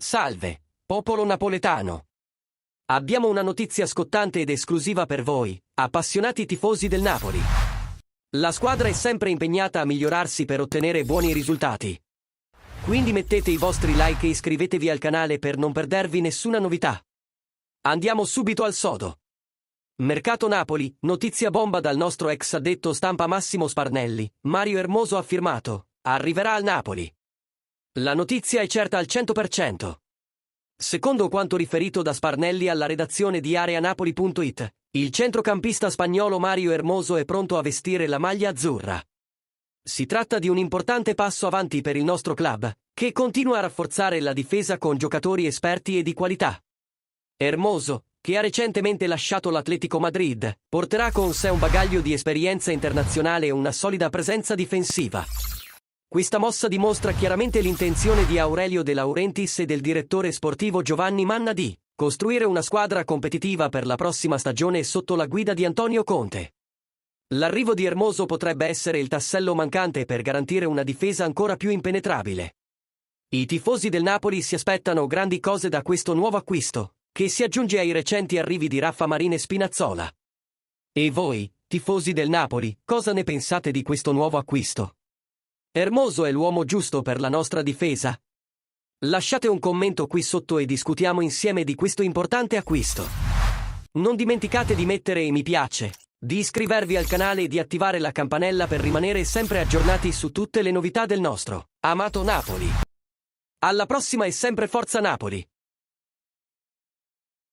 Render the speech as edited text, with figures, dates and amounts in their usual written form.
Salve, popolo napoletano. Abbiamo una notizia scottante ed esclusiva per voi, appassionati tifosi del Napoli. La squadra è sempre impegnata a migliorarsi per ottenere buoni risultati. Quindi mettete i vostri like e iscrivetevi al canale per non perdervi nessuna novità. Andiamo subito al sodo. Mercato Napoli, notizia bomba dal nostro ex addetto stampa Massimo Sparnelli. Mario Hermoso ha firmato, arriverà al Napoli. La notizia è certa al 100%. Secondo quanto riferito da Sparnelli alla redazione di areanapoli.it, il centrocampista spagnolo Mario Hermoso è pronto a vestire la maglia azzurra. Si tratta di un importante passo avanti per il nostro club, che continua a rafforzare la difesa con giocatori esperti e di qualità. Hermoso, che ha recentemente lasciato l'Atletico Madrid, porterà con sé un bagaglio di esperienza internazionale e una solida presenza difensiva. Questa mossa dimostra chiaramente l'intenzione di Aurelio De Laurentiis e del direttore sportivo Giovanni Manna di costruire una squadra competitiva per la prossima stagione sotto la guida di Antonio Conte. L'arrivo di Hermoso potrebbe essere il tassello mancante per garantire una difesa ancora più impenetrabile. I tifosi del Napoli si aspettano grandi cose da questo nuovo acquisto, che si aggiunge ai recenti arrivi di Raffa Marin e Spinazzola. E voi, tifosi del Napoli, cosa ne pensate di questo nuovo acquisto? Hermoso è l'uomo giusto per la nostra difesa? Lasciate un commento qui sotto e discutiamo insieme di questo importante acquisto. Non dimenticate di mettere mi piace, di iscrivervi al canale e di attivare la campanella per rimanere sempre aggiornati su tutte le novità del nostro amato Napoli. Alla prossima e sempre Forza Napoli!